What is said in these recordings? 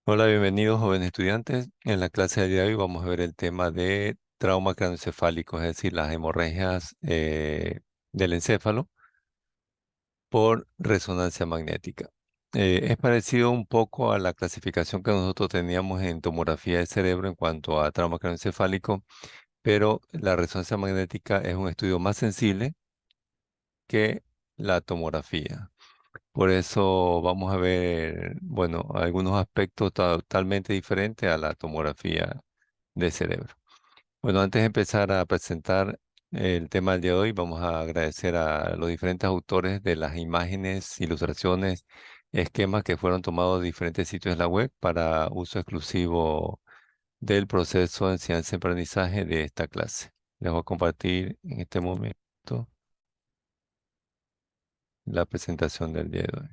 Hola, bienvenidos jóvenes estudiantes. En la clase de hoy vamos a ver el tema de trauma craneoencefálico, es decir, las hemorragias del encéfalo por resonancia magnética. Es parecido un poco a la clasificación que nosotros teníamos en tomografía de cerebro en cuanto a trauma craneoencefálico, pero la resonancia magnética es un estudio más sensible que la tomografía. Por eso vamos a ver, bueno, algunos aspectos totalmente diferentes a la tomografía de cerebro. Bueno, antes de empezar a presentar el tema del día de hoy, vamos a agradecer a los diferentes autores de las imágenes, ilustraciones, esquemas que fueron tomados de diferentes sitios de la web para uso exclusivo del proceso de enseñanza-aprendizaje de esta clase. Les voy a compartir en este momento la presentación del día de hoy.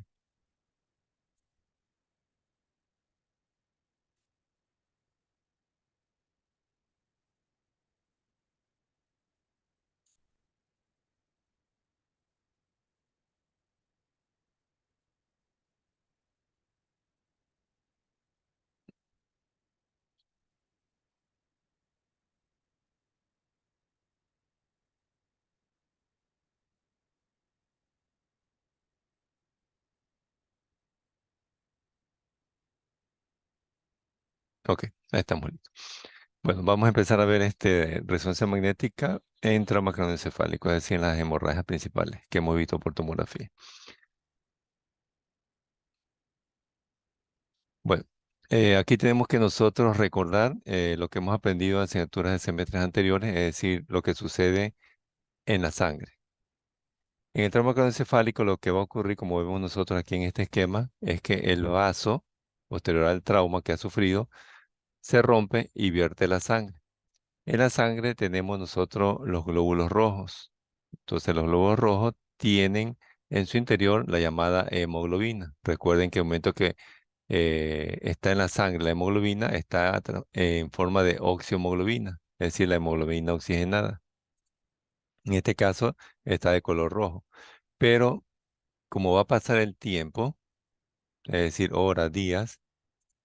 Ok, ahí estamos listos. Bueno, vamos a empezar a ver resonancia magnética en trauma craneoencefálico, es decir, en las hemorragias principales que hemos visto por tomografía. Bueno, aquí tenemos que nosotros recordar lo que hemos aprendido en asignaturas de semestres anteriores, es decir, lo que sucede en la sangre. En el trauma craneoencefálico lo que va a ocurrir, como vemos nosotros aquí en este esquema, es que el vaso posterior al trauma que ha sufrido se rompe y vierte la sangre. En la sangre tenemos nosotros los glóbulos rojos. Entonces los glóbulos rojos tienen en su interior la llamada hemoglobina. Recuerden que el momento que está en la sangre, la hemoglobina está en forma de oxiohemoglobina, es decir, la hemoglobina oxigenada. En este caso está de color rojo. Pero como va a pasar el tiempo, es decir, horas, días,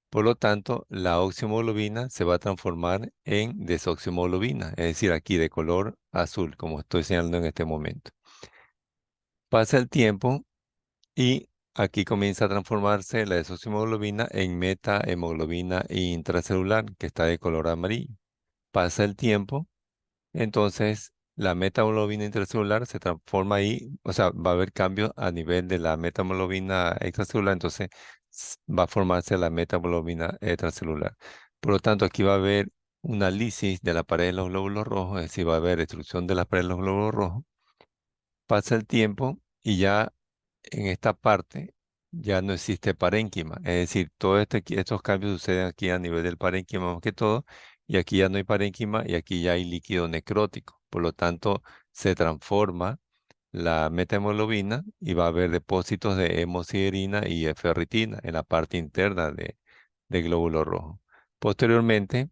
por lo tanto, la oxiohemoglobina se va a transformar en desoxiohemoglobina, es decir, aquí de color azul, como estoy señalando en este momento. Pasa el tiempo y aquí comienza a transformarse la desoximoglobina en metahemoglobina intracelular, que está de color amarillo. Pasa el tiempo, entonces la metahemoglobina intracelular se transforma ahí, o sea, va a haber cambios a nivel de la metahemoglobina extracelular, entonces va a formarse la metahemoglobina extracelular. Por lo tanto, aquí va a haber una lisis de la pared de los glóbulos rojos, es decir, va a haber destrucción de la pared de los glóbulos rojos. Pasa el tiempo y ya en esta parte ya no existe parénquima. Es decir, todos estos cambios suceden aquí a nivel del parénquima más que todo, y aquí ya no hay parénquima y aquí ya hay líquido necrótico. Por lo tanto, se transforma la metahemoglobina y va a haber depósitos de hemosiderina y ferritina en la parte interna del glóbulo rojo. Posteriormente,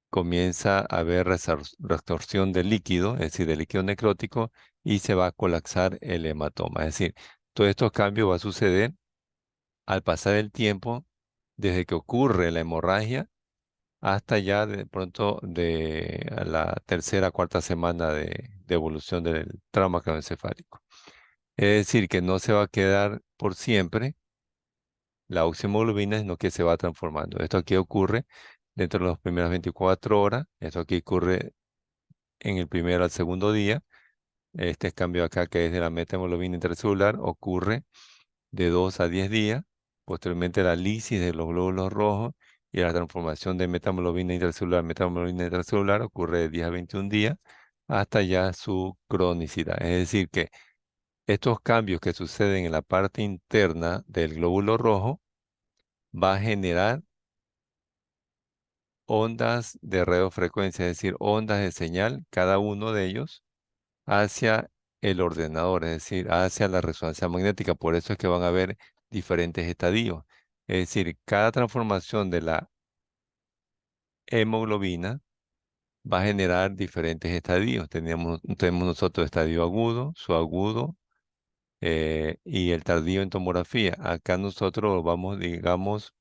comienza a haber reabsorción de líquido, es decir, de líquido necrótico, y se va a colapsar el hematoma. Es decir, todos estos cambios va a suceder al pasar el tiempo, desde que ocurre la hemorragia hasta ya de pronto de a la tercera, cuarta semana de evolución del trauma craneoencefálico. Es decir, que no se va a quedar por siempre la oximoglobina, sino que se va transformando. Esto aquí ocurre dentro de las primeras 24 horas. Esto aquí ocurre en el primero al segundo día. Este cambio acá, que es de la metahemoglobina intracelular, ocurre de 2 a 10 días. Posteriormente, la lisis de los glóbulos rojos y la transformación de metahemoglobina intracelular ocurre de 10 a 21 días hasta ya su cronicidad. Es decir, que estos cambios que suceden en la parte interna del glóbulo rojo va a generar ondas de radiofrecuencia, es decir, ondas de señal, cada uno de ellos hacia el ordenador, es decir, hacia la resonancia magnética. Por eso es que van a haber diferentes estadios. Es decir, cada transformación de la hemoglobina va a generar diferentes estadios. Tenemos nosotros estadio agudo, subagudo y el tardío en tomografía. Acá nosotros vamos, digamos,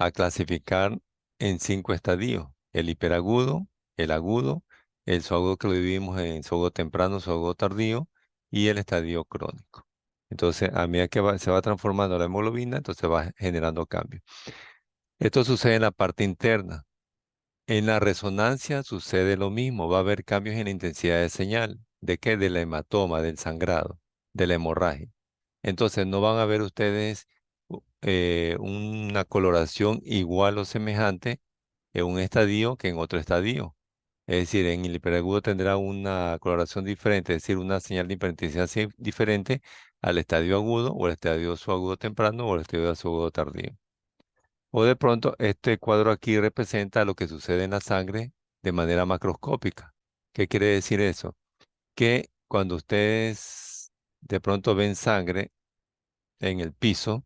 a clasificar en 5 estadios: el hiperagudo, el agudo, el subagudo que lo dividimos en subagudo temprano, subagudo tardío y el estadio crónico. Entonces, a medida que se va transformando la hemoglobina, entonces va generando cambios. Esto sucede en la parte interna. En la resonancia sucede lo mismo, va a haber cambios en la intensidad de señal. ¿De qué? Del hematoma, del sangrado, de la hemorragia. Entonces no van a ver ustedes una coloración igual o semejante en un estadio que en otro estadio. Es decir, en el hiperagudo tendrá una coloración diferente, es decir, una señal de hiperintensidad diferente al estadio agudo o el estadio subagudo temprano o el estadio subagudo tardío. O de pronto, este cuadro aquí representa lo que sucede en la sangre de manera macroscópica. ¿Qué quiere decir eso? Que cuando ustedes de pronto ven sangre en el piso,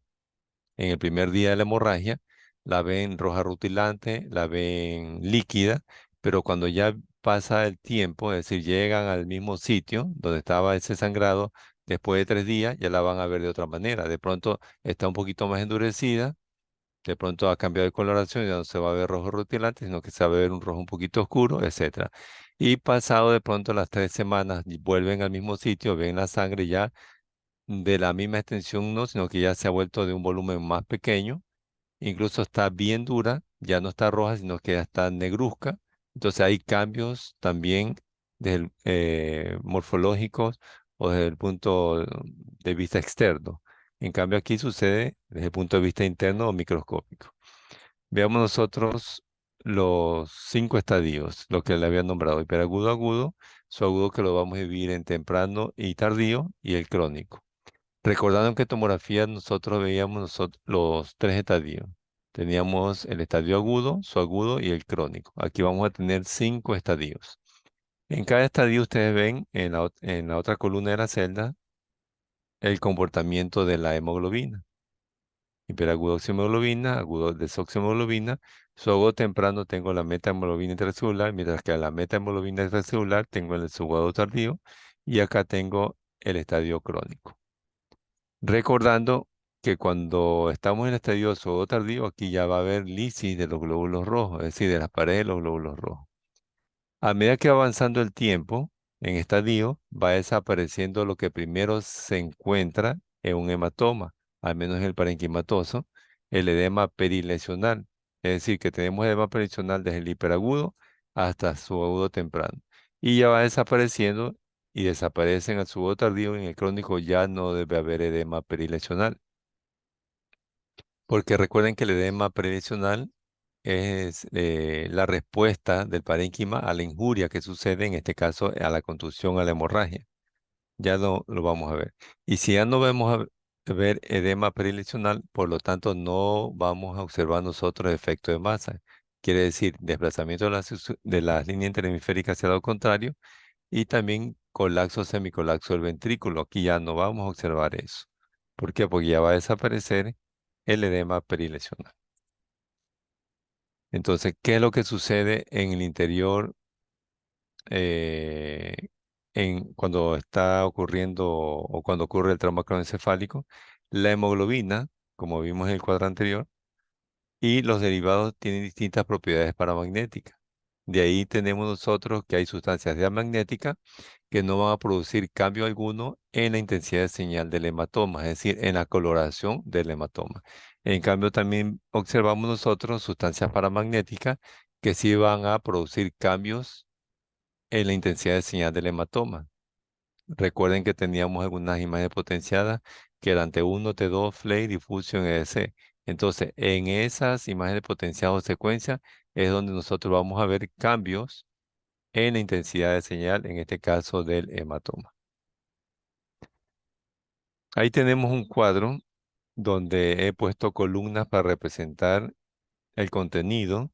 en el primer día de la hemorragia, la ven roja rutilante, la ven líquida, pero cuando ya pasa el tiempo, es decir, llegan al mismo sitio donde estaba ese sangrado, después de 3 días ya la van a ver de otra manera. De pronto está un poquito más endurecida, de pronto ha cambiado de coloración, ya no se va a ver rojo rutilante, sino que se va a ver un rojo un poquito oscuro, etcétera. Y pasado de pronto las 3 semanas, y vuelven al mismo sitio, ven la sangre ya de la misma extensión, no, sino que ya se ha vuelto de un volumen más pequeño, incluso está bien dura, ya no está roja, sino que ya está negruzca. Entonces hay cambios también morfológicos o desde el punto de vista externo. En cambio aquí sucede desde el punto de vista interno o microscópico. Veamos nosotros los 5 estadios, lo que le había nombrado: hiperagudo, agudo, su agudo que lo vamos a dividir en temprano y tardío, y el crónico. Recordando que en tomografía nosotros veíamos los 3 estadios. Teníamos el estadio agudo, su agudo y el crónico. Aquí vamos a tener 5 estadios. En cada estadio ustedes ven en la otra columna de la celda el comportamiento de la hemoglobina. Hiperagudo oxhemoglobina, agudo desoxhemoglobina. Su agudo temprano tengo la metahemoglobina intracelular, mientras que a la metahemoglobina extracelular tengo el subagudo tardío y acá tengo el estadio crónico. Recordando que cuando estamos en el estadio subagudo tardío, aquí ya va a haber lisis de los glóbulos rojos, es decir, de las paredes de los glóbulos rojos. A medida que va avanzando el tiempo, en estadio va desapareciendo lo que primero se encuentra en un hematoma, al menos en el parenquimatoso, el edema perilesional. Es decir, que tenemos edema perilesional desde el hiperagudo hasta subagudo temprano. Y ya va desapareciendo y desaparecen al subagudo tardío. En el crónico ya no debe haber edema perilesional. Porque recuerden que el edema perilesional es la respuesta del parénquima a la injuria que sucede, en este caso, a la contusión, a la hemorragia. Ya lo vamos a ver. Y si ya no vemos ver edema perilesional, por lo tanto, no vamos a observar nosotros efecto de masa. Quiere decir, desplazamiento de las líneas interhemisféricas hacia el lado contrario y también colapso semicolapso del ventrículo. Aquí ya no vamos a observar eso. ¿Por qué? Porque ya va a desaparecer el edema perilesional. Entonces, ¿qué es lo que sucede en el interior eh, cuando está ocurriendo o cuando ocurre el trauma craneoencefálico? La hemoglobina, como vimos en el cuadro anterior, y los derivados tienen distintas propiedades paramagnéticas. De ahí tenemos nosotros que hay sustancias diamagnéticas que no van a producir cambio alguno en la intensidad de señal del hematoma, es decir, en la coloración del hematoma. En cambio, también observamos nosotros sustancias paramagnéticas que sí van a producir cambios en la intensidad de señal del hematoma. Recuerden que teníamos algunas imágenes potenciadas que eran T1, T2, flare, difusión, EDC. Entonces, en esas imágenes potenciadas o secuencia es donde nosotros vamos a ver cambios en la intensidad de señal, en este caso del hematoma. Ahí tenemos un cuadro donde he puesto columnas para representar el contenido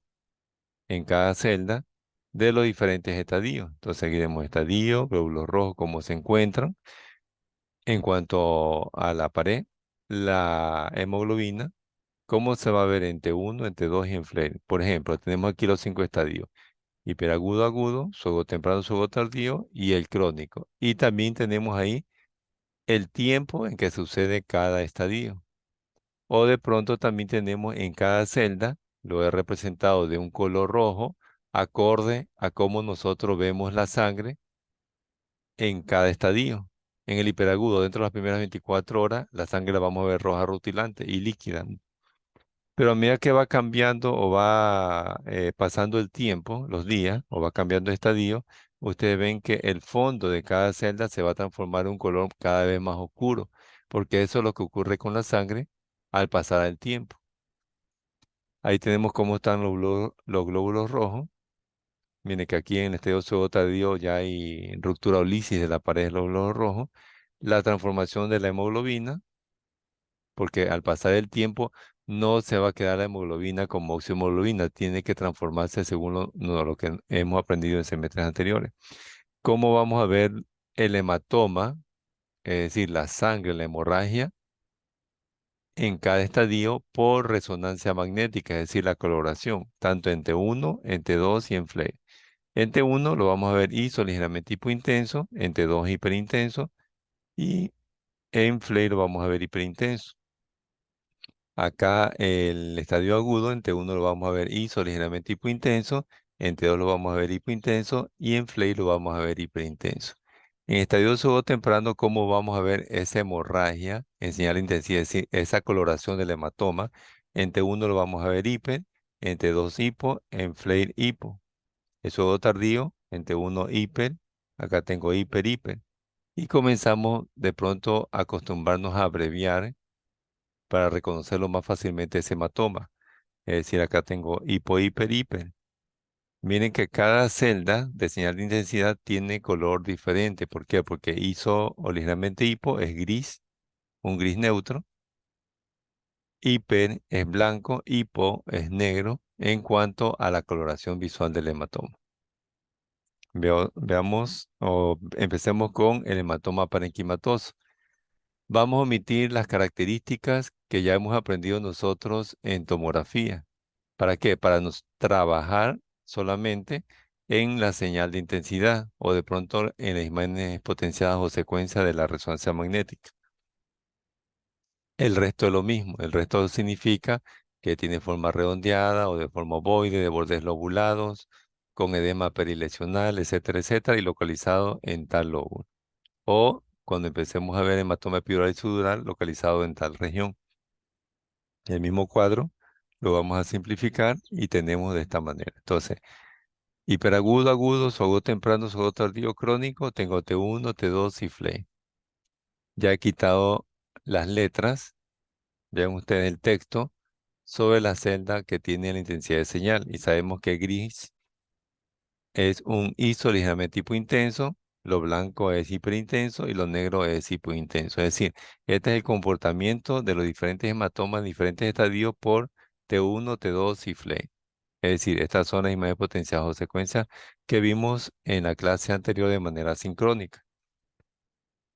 en cada celda de los diferentes estadios. Entonces aquí tenemos estadio, glóbulos rojos, cómo se encuentran. En cuanto a la pared, la hemoglobina, cómo se va a ver en T1, en T2 y en flare. Por ejemplo, tenemos aquí los 5 estadios: hiperagudo, agudo, suego temprano, suego tardío y el crónico. Y también tenemos ahí el tiempo en que sucede cada estadio. O de pronto también tenemos en cada celda, lo he representado de un color rojo, acorde a cómo nosotros vemos la sangre en cada estadio. En el hiperagudo, dentro de las primeras 24 horas, la sangre la vamos a ver roja rutilante y líquida. Pero a medida que va cambiando o va pasando el tiempo, los días, o va cambiando de estadio, ustedes ven que el fondo de cada celda se va a transformar en un color cada vez más oscuro, porque eso es lo que ocurre con la sangre al pasar el tiempo. Ahí tenemos cómo están los glóbulos rojos. Miren que aquí en el estadio pseudo tardío ya hay ruptura o lisis de la pared de los glóbulos rojos. La transformación de la hemoglobina, porque al pasar el tiempo no se va a quedar la hemoglobina como oxhemoglobina, tiene que transformarse según lo que hemos aprendido en semestres anteriores. ¿Cómo vamos a ver el hematoma, es decir, la sangre, la hemorragia, en cada estadio por resonancia magnética, es decir, la coloración, tanto en T1, en T2 y en Flare? En T1 lo vamos a ver ISO ligeramente hipointenso, en T2 hiperintenso y en Flare lo vamos a ver hiperintenso. Acá el estadio agudo, en T1 lo vamos a ver ISO ligeramente hipointenso, en T2 lo vamos a ver hipointenso y en Flare lo vamos a ver hiperintenso. En estadio temprano, ¿cómo vamos a ver esa hemorragia en señal de intensidad, es decir, esa coloración del hematoma? En T1 lo vamos a ver hiper, en T2 hipo, en Flare hipo. Eso tardío, en T1 hiper, acá tengo hiper, hiper. Y comenzamos de pronto a acostumbrarnos a abreviar para reconocerlo más fácilmente ese hematoma. Es decir, acá tengo hipo, hiper, hiper. Miren que cada celda de señal de intensidad tiene color diferente. ¿Por qué? Porque ISO o ligeramente hipo es gris, un gris neutro. Hiper es blanco, hipo es negro en cuanto a la coloración visual del hematoma. Veamos o empecemos con el hematoma parenquimatoso. Vamos a omitir las características que ya hemos aprendido nosotros en tomografía. ¿Para qué? Para nos trabajar solamente en la señal de intensidad o de pronto en las imágenes potenciadas o secuencias de la resonancia magnética. El resto es lo mismo. El resto significa que tiene forma redondeada o de forma ovoide, de bordes lobulados, con edema perilesional, etcétera, etcétera, y localizado en tal lóbulo. O cuando empecemos a ver hematoma epidural y subdural localizado en tal región. El mismo cuadro lo vamos a simplificar y tenemos de esta manera. Entonces, hiperagudo, agudo, sordo temprano, sordo tardío crónico, tengo T1, T2 y FLE. Ya he quitado las letras, vean ustedes el texto sobre la celda que tiene la intensidad de señal y sabemos que gris es un ISO ligeramente hipointenso, lo blanco es hiperintenso y lo negro es hipointenso. Es decir, este es el comportamiento de los diferentes hematomas en diferentes estadios por T1, T2 y FLE. Es decir, estas son las imágenes potenciadas o secuencias que vimos en la clase anterior de manera sincrónica.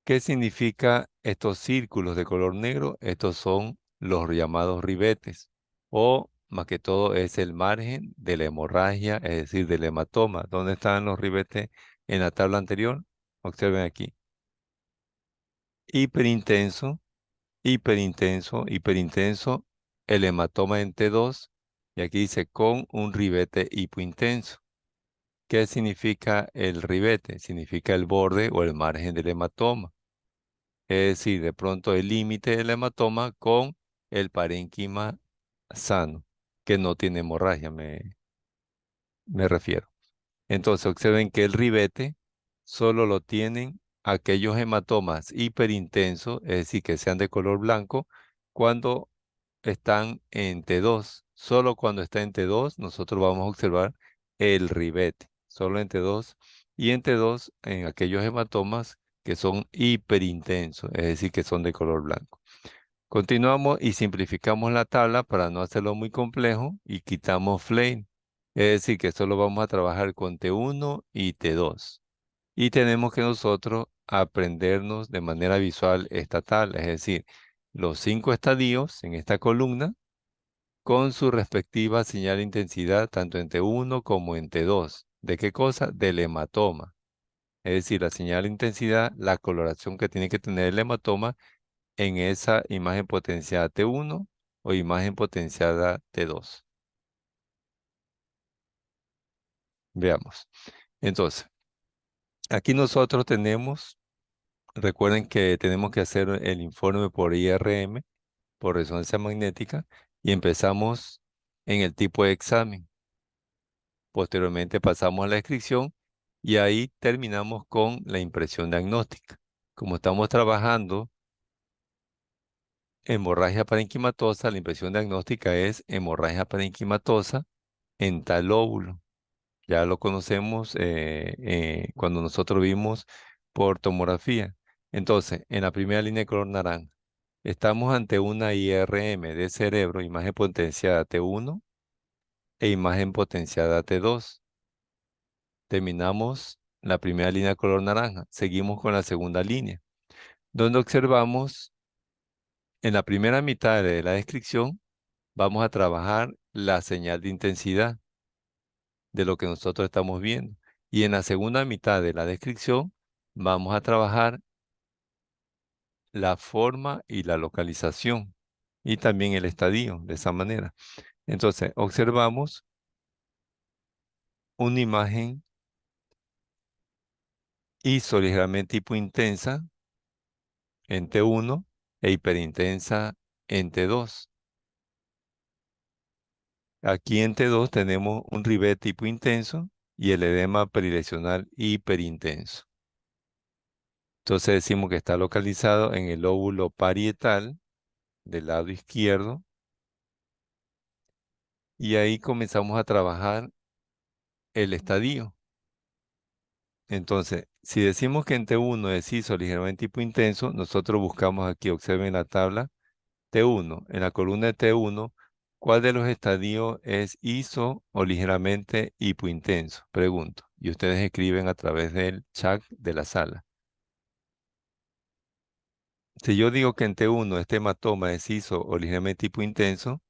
¿Qué significa estos círculos de color negro? Estos son los llamados ribetes, o más que todo es el margen de la hemorragia, es decir, del hematoma. ¿Dónde están los ribetes en la tabla anterior? Observen aquí. Hiperintenso, hiperintenso, hiperintenso, el hematoma en T2, y aquí dice con un ribete hipointenso. ¿Qué significa el ribete? Significa el borde o el margen del hematoma. Es decir, de pronto el límite del hematoma con el parénquima sano, que no tiene hemorragia, me refiero. Entonces, observen que el ribete solo lo tienen aquellos hematomas hiperintensos, es decir, que sean de color blanco, cuando están en T2. Solo cuando está en T2, nosotros vamos a observar el ribete. Solo en T2. Y en T2, en aquellos hematomas que son hiperintensos, es decir, que son de color blanco. Continuamos y simplificamos la tabla para no hacerlo muy complejo y quitamos flame. Es decir, que solo vamos a trabajar con T1 y T2. Y tenemos que nosotros aprendernos de manera visual esta tabla, es decir, los 5 estadios en esta columna con su respectiva señal de intensidad tanto en T1 como en T2. ¿De qué cosa? Del hematoma. Es decir, la señal de intensidad, la coloración que tiene que tener el hematoma en esa imagen potenciada T1 o imagen potenciada T2. Veamos. Entonces, aquí nosotros tenemos, recuerden que tenemos que hacer el informe por IRM, por resonancia magnética, y empezamos en el tipo de examen. Posteriormente pasamos a la descripción y ahí terminamos con la impresión diagnóstica. Como estamos trabajando hemorragia parenquimatosa, la impresión diagnóstica es hemorragia parenquimatosa en tal óvulo. Ya lo conocemos cuando nosotros vimos por tomografía. Entonces, en la primera línea de color naranja, estamos ante una IRM de cerebro, imagen potenciada T1 e imagen potenciada T2. Terminamos la primera línea de color naranja. Seguimos con la segunda línea, donde observamos en la primera mitad de la descripción, vamos a trabajar la señal de intensidad de lo que nosotros estamos viendo. Y en la segunda mitad de la descripción, vamos a trabajar la forma y la localización y también el estadio de esa manera. Entonces, observamos una imagen ISO ligeramente hipointensa en T1 e hiperintensa en T2. Aquí en T2 tenemos un ribete hipointenso y el edema perileccional hiperintenso. Entonces decimos que está localizado en el lóbulo parietal del lado izquierdo y ahí comenzamos a trabajar el estadio. Entonces, si decimos que en T1 es ISO ligeramente hipointenso, nosotros buscamos aquí, observen la tabla, T1. En la columna de T1, ¿cuál de los estadios es ISO o ligeramente hipointenso? Pregunto. Y ustedes escriben a través del chat de la sala. Si yo digo que en T1 este hematoma es ISO o ligeramente hipointenso,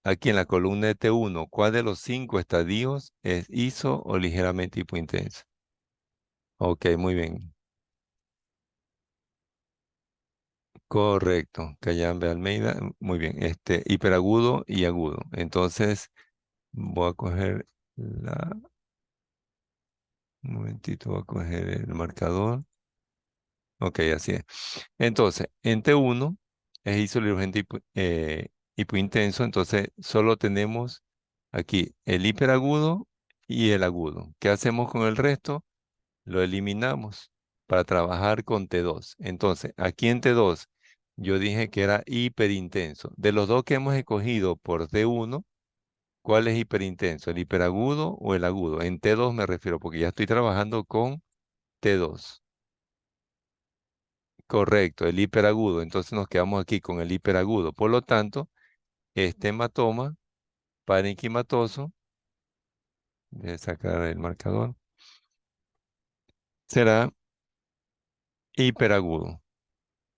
aquí en la columna de T1, ¿cuál de los 5 estadios es ISO o ligeramente hipointenso? Ok, muy bien. Correcto. Cayambe Almeida, muy bien. Hiperagudo y agudo. Entonces, voy a coger un momentito, voy a coger el marcador. Ok, así es. Entonces, en T1 es isolirogente hipointenso, entonces solo tenemos aquí el hiperagudo y el agudo. ¿Qué hacemos con el resto? Lo eliminamos para trabajar con T2. Entonces, aquí en T2 yo dije que era hiperintenso. De los dos que hemos escogido por T1, ¿cuál es hiperintenso? ¿El hiperagudo o el agudo? En T2 me refiero porque ya estoy trabajando con T2. Correcto, el hiperagudo. Entonces nos quedamos aquí con el hiperagudo. Por lo tanto, este hematoma parenquimatoso, voy a sacar el marcador, será hiperagudo.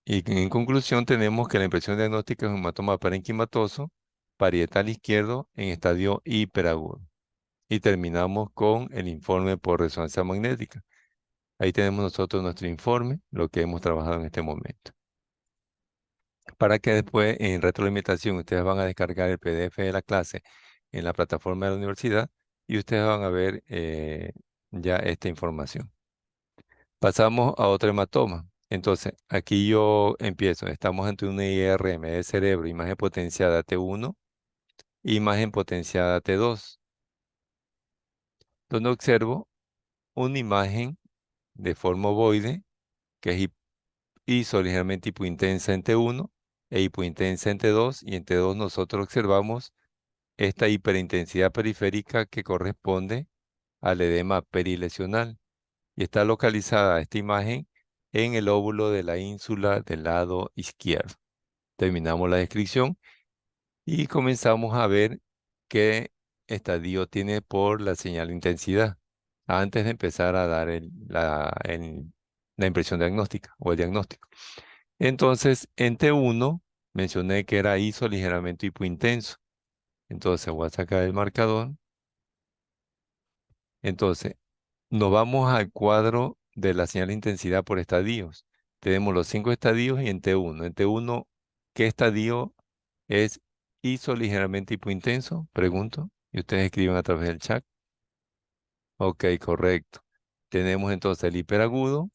Y en conclusión tenemos que la impresión diagnóstica es un hematoma parenquimatoso parietal izquierdo en estadio hiperagudo. Y terminamos con el informe por resonancia magnética. Ahí tenemos nosotros nuestro informe, lo que hemos trabajado en este momento. Para que después en retroalimentación ustedes van a descargar el PDF de la clase en la plataforma de la universidad y ustedes van a ver ya esta información. Pasamos a otro hematoma. Entonces, aquí yo empiezo. Estamos ante una IRM de cerebro, imagen potenciada T1, imagen potenciada T2, donde observo una imagen de forma ovoide que es ISO ligeramente hipointensa en T1 e hipointensa en T2, y en T2 nosotros observamos esta hiperintensidad periférica que corresponde al edema perilesional y está localizada esta imagen en el óvulo de la ínsula del lado izquierdo. Terminamos la descripción y comenzamos a ver qué estadio tiene por la señal de intensidad antes de empezar a dar la impresión diagnóstica o el diagnóstico. Entonces, en T1 mencioné que era ISO ligeramente hipointenso. Entonces voy a sacar el marcador. Entonces, nos vamos al cuadro de la señal de intensidad por estadios. Tenemos los 5 estadios y en T1. En T1, ¿qué estadio es hizo ligeramente hipointenso? Pregunto. Y ustedes escriben a través del chat. Ok, correcto. Tenemos entonces el hiperagudo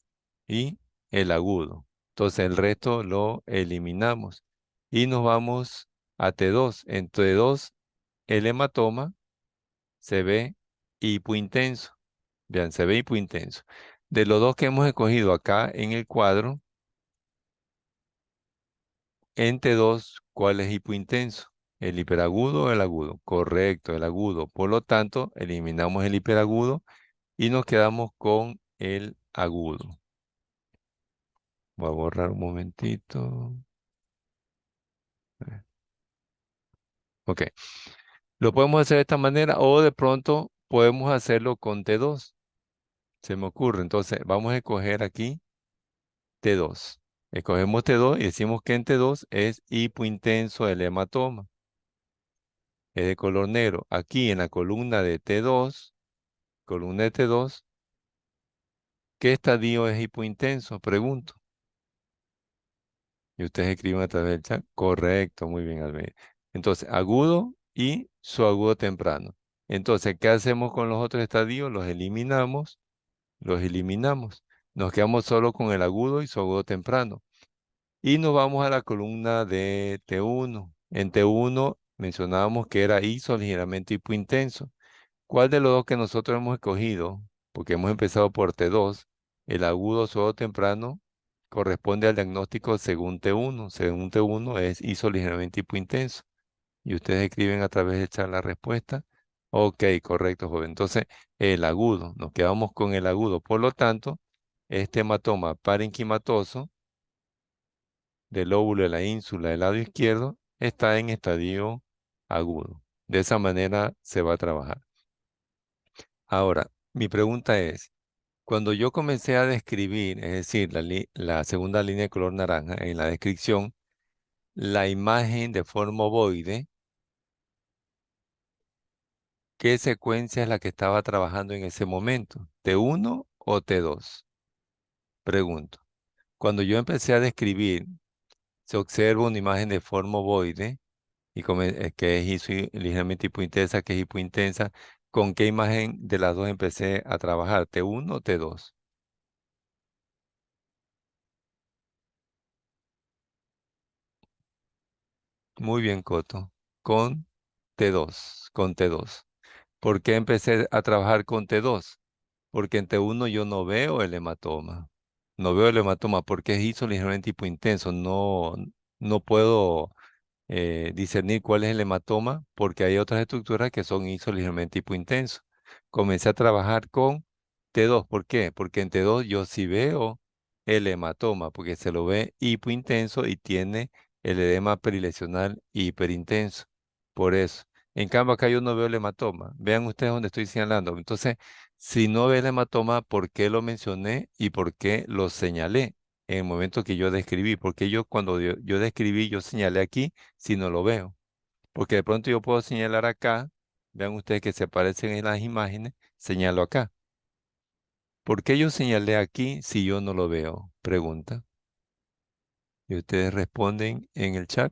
y el agudo. Entonces el resto lo eliminamos. Y nos vamos a T2. En T2 el hematoma se ve hipointenso. Vean, se ve hipointenso. De los dos que hemos escogido acá en el cuadro, en T2, ¿cuál es hipointenso? ¿El hiperagudo o el agudo? Correcto, el agudo. Por lo tanto, eliminamos el hiperagudo y nos quedamos con el agudo. Voy a borrar un momentito. Ok. Lo podemos hacer de esta manera o de pronto podemos hacerlo con T2. Se me ocurre. Entonces, vamos a escoger aquí T2. Escogemos T2 y decimos que en T2 es hipointenso el hematoma. Es de color negro. Aquí en la columna de T2, ¿qué estadio es hipointenso? Pregunto. Y ustedes escriben a través del chat. Correcto, muy bien, Almeida. Entonces, agudo y su agudo temprano. Entonces, ¿qué hacemos con los otros estadios? Los eliminamos, los eliminamos. Nos quedamos solo con el agudo y su agudo temprano. Y nos vamos a la columna de T1. En T1 mencionábamos que era ISO ligeramente hipointenso. ¿Cuál de los dos que nosotros hemos escogido? Porque hemos empezado por T2. El agudo solo temprano corresponde al diagnóstico según T1. Según T1 es ISO ligeramente hipointenso. Y ustedes escriben a través de chat la respuesta. Ok, correcto, joven. Entonces, el agudo. Nos quedamos con el agudo. Por lo tanto, este hematoma parenquimatoso del lóbulo de la ínsula del lado izquierdo está en estadio agudo. De esa manera se va a trabajar. Ahora, mi pregunta es, cuando yo comencé a describir, es decir, la segunda línea de color naranja en la descripción, la imagen de forma ovoide, ¿qué secuencia es la que estaba trabajando en ese momento? ¿T1 o T2? Pregunto. Cuando yo empecé a describir, se observa una imagen de forma ovoide y que es ligeramente hipointensa, que es hipointensa. ¿Con qué imagen de las dos empecé a trabajar? ¿T1 o T2? Muy bien, Coto. Con T2, con T2. ¿Por qué empecé a trabajar con T2? Porque en T1 yo no veo el hematoma. No veo el hematoma porque es hizo ligeramente hipointenso. No puedo discernir cuál es el hematoma porque hay otras estructuras que son hizo ligeramente hipointenso. Comencé a trabajar con T2. ¿Por qué? Porque en T2 yo sí veo el hematoma porque se lo ve hipointenso y tiene el edema perilesional hiperintenso. Por eso. En cambio, acá yo no veo el hematoma. Vean ustedes donde estoy señalando. Entonces, si no ve el hematoma, ¿por qué lo mencioné y por qué lo señalé en el momento que yo describí? Porque cuando yo describí, yo señalé aquí si no lo veo. Porque de pronto yo puedo señalar acá. Vean ustedes que se aparecen en las imágenes. Señalo acá. ¿Por qué yo señalé aquí si yo no lo veo? Pregunta. Y ustedes responden en el chat.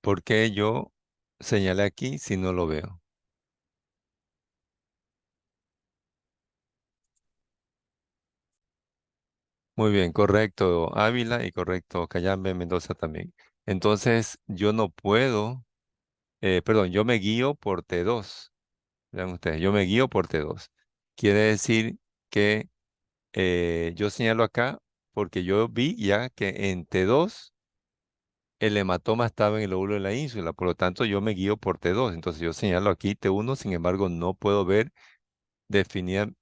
¿Por qué yo señalé aquí si no lo veo? Muy bien, correcto Ávila y correcto Cayambe Mendoza también. Entonces, yo no puedo, perdón, yo me guío por T2. Vean ustedes, yo me guío por T2. Quiere decir que yo señalo acá porque yo vi ya que en T2 el hematoma estaba en el lóbulo de la ínsula, por lo tanto yo me guío por T2. Entonces yo señalo aquí T1, sin embargo no puedo ver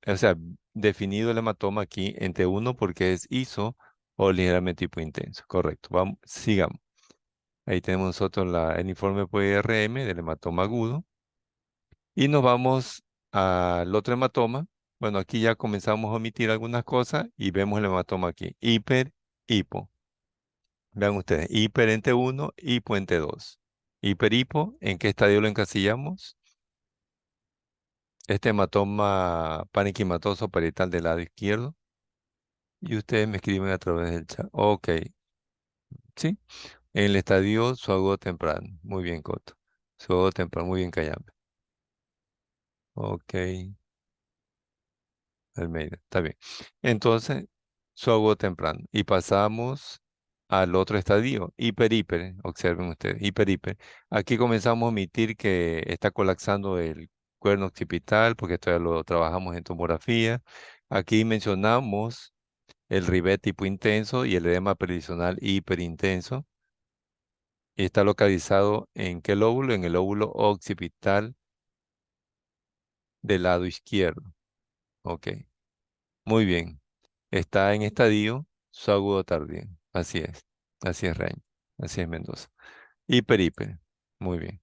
o sea, definido el hematoma aquí en T1 porque es ISO o ligeramente hipointenso. Correcto, vamos, sigamos. Ahí tenemos nosotros el informe por IRM del hematoma agudo. Y nos vamos al otro hematoma. Bueno, aquí ya comenzamos a omitir algunas cosas y vemos el hematoma aquí. Hipo. Vean ustedes, hiper en T1, hipo en T2. Hipo, ¿en qué estadio lo encasillamos? este hematoma parenquimatoso parietal del lado izquierdo. Y ustedes me escriben a través del chat. Ok, sí. En el estadio Suago temprano. Muy bien, Coto. Suago temprano. Muy bien, Cayambe. Ok, Almeida. Está bien. Entonces, Suago temprano. Y pasamos al otro estadio. Hiper. Observen ustedes. Hiper. Aquí comenzamos a omitir que está colapsando el cuerno occipital, porque esto ya lo trabajamos en tomografía. Aquí mencionamos el Rivet tipo intenso y el edema peridicional hiperintenso. Y está localizado ¿en qué lóbulo? En el lóbulo occipital del lado izquierdo. Ok, muy bien. Está en estadio subagudo tardío. Así es. Así es, Reina. Así es, Mendoza. Hiper. Muy bien.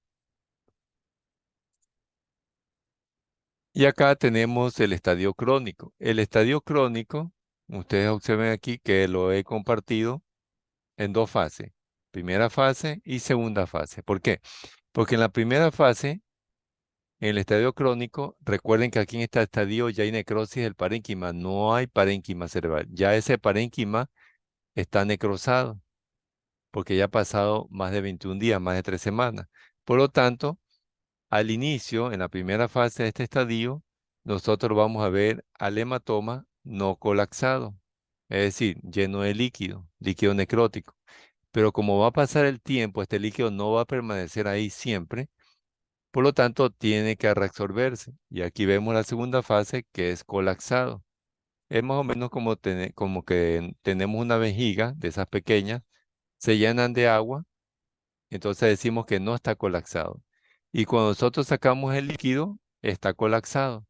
Y acá tenemos el estadio crónico. El estadio crónico, ustedes observen aquí que lo he compartido en dos fases. Primera fase y segunda fase. ¿Por qué? Porque en la primera fase, en el estadio crónico, recuerden que aquí en este estadio ya hay necrosis del parénquima, no hay parénquima cerebral. Ya ese parénquima está necrosado, porque ya ha pasado más de 21 días, más de 3 semanas. Por lo tanto, al inicio, en la primera fase de este estadio, nosotros vamos a ver al hematoma no colapsado, es decir, lleno de líquido, líquido necrótico. Pero como va a pasar el tiempo, este líquido no va a permanecer ahí siempre. Por lo tanto, tiene que reabsorberse. Y aquí vemos la segunda fase que es colapsado. Es más o menos como, como que tenemos una vejiga de esas pequeñas, se llenan de agua, entonces decimos que no está colapsado. Y cuando nosotros sacamos el líquido, está colapsado.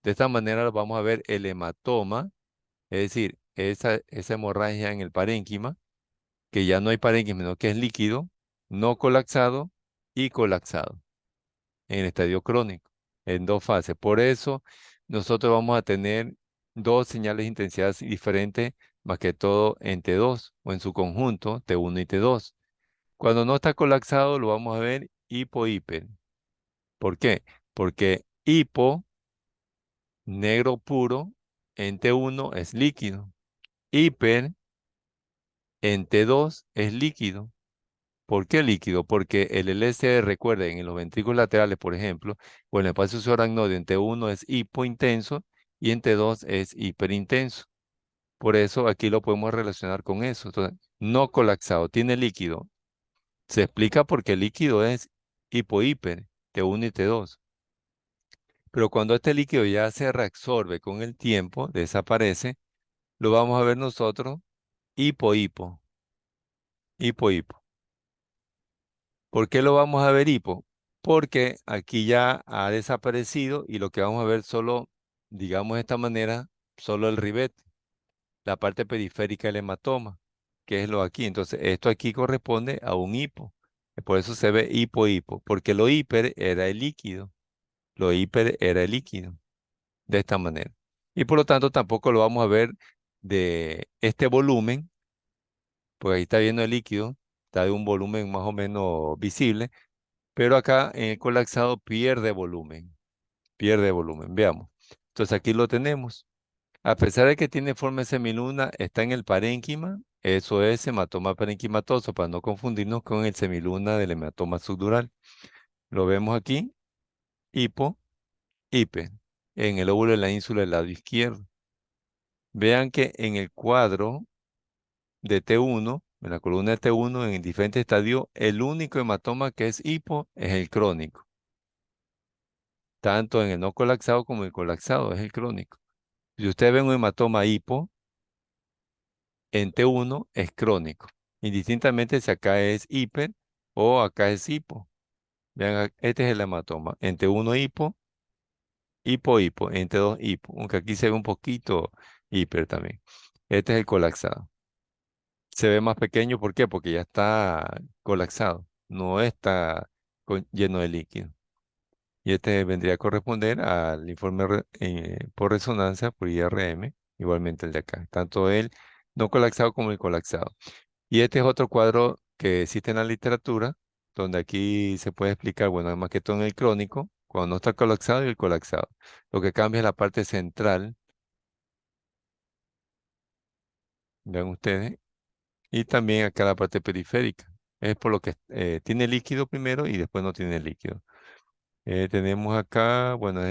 De esta manera vamos a ver el hematoma, es decir, esa hemorragia en el parénquima, que ya no hay parénquima, sino que es líquido, no colapsado y colapsado en el estadio crónico, en dos fases. Por eso nosotros vamos a tener dos señales de intensidad diferentes, más que todo en T2 o en su conjunto, T1 y T2. Cuando no está colapsado, lo vamos a ver hipo-hiper. ¿Por qué? Porque hipo, negro puro, en T1 es líquido. Hiper, en T2 es líquido. ¿Por qué líquido? Porque el LSD, recuerden, en los ventrículos laterales, por ejemplo, o en el espacio subaracnoideo, en T1 es hipointenso y en T2 es hiperintenso. Por eso aquí lo podemos relacionar con eso. Entonces, no colapsado, tiene líquido. Se explica porque el líquido es hipo-hiper, T1 y T2. Pero cuando este líquido ya se reabsorbe con el tiempo, desaparece, lo vamos a ver nosotros hipo-hipo, hipo-hipo. ¿Por qué lo vamos a ver hipo? Porque aquí ya ha desaparecido y lo que vamos a ver solo, digamos de esta manera, solo el ribete, la parte periférica del hematoma, que es lo aquí. Entonces, esto aquí corresponde a un hipo. Por eso se ve hipo-hipo, porque lo hiper era el líquido. Lo hiper era el líquido, de esta manera. Y por lo tanto, tampoco lo vamos a ver de este volumen, porque ahí está viendo el líquido, está de un volumen más o menos visible. Pero acá en el colapsado pierde volumen, pierde volumen. Veamos. Entonces aquí lo tenemos. A pesar de que tiene forma de semiluna, está en el parénquima. Eso es hematoma parenquimatoso, para no confundirnos con el semiluna del hematoma subdural. Lo vemos aquí, hipo, hipe, en el óvulo de la ínsula del lado izquierdo. Vean que en el cuadro de T1, en la columna de T1, en diferentes estadios, el único hematoma que es hipo es el crónico. Tanto en el no colapsado como el colapsado, es el crónico. Si usted ve un hematoma hipo, en T1 es crónico, indistintamente si acá es hiper o acá es hipo. Vean, este es el hematoma. En T1 hipo, hipo, en T2 hipo, aunque aquí se ve un poquito hiper también. Este es el colapsado. Se ve más pequeño, ¿por qué? Porque ya está colapsado, no está lleno de líquido. Y este vendría a corresponder al informe por resonancia por IRM, igualmente el de acá, tanto el no colapsado como el colapsado. Y este es otro cuadro que existe en la literatura, donde aquí se puede explicar, bueno, más que todo en el crónico, cuando no está colapsado y el colapsado. Lo que cambia es la parte central, vean ustedes, y también acá la parte periférica. Es por lo que tiene líquido primero y después no tiene líquido. Tenemos acá, bueno,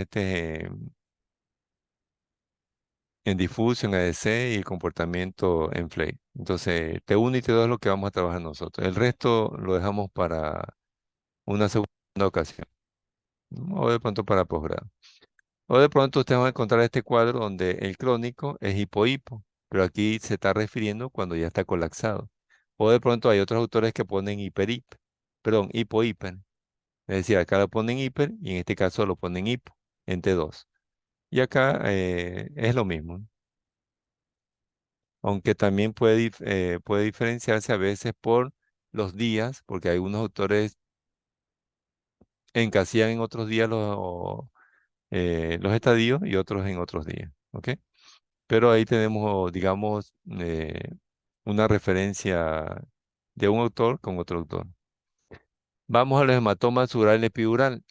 en difusión, en ADC y el comportamiento en Flake. Entonces, T1 y T2 es lo que vamos a trabajar nosotros. El resto lo dejamos para una segunda ocasión, ¿no? O de pronto para posgrado. O de pronto ustedes van a encontrar este cuadro donde el crónico es hipo-hipo, pero aquí se está refiriendo cuando ya está colapsado. O de pronto hay otros autores que ponen hiper-hip, perdón, hipo-hiper. Es decir, acá lo ponen hiper y en este caso lo ponen hipo, en T2. Y acá es lo mismo, aunque también puede diferenciarse a veces por los días, porque algunos autores encasillan en otros días los estadios y otros en otros días, ¿ok? Pero ahí tenemos, digamos, una referencia de un autor con otro autor. Vamos a los hematomas sural y epidural.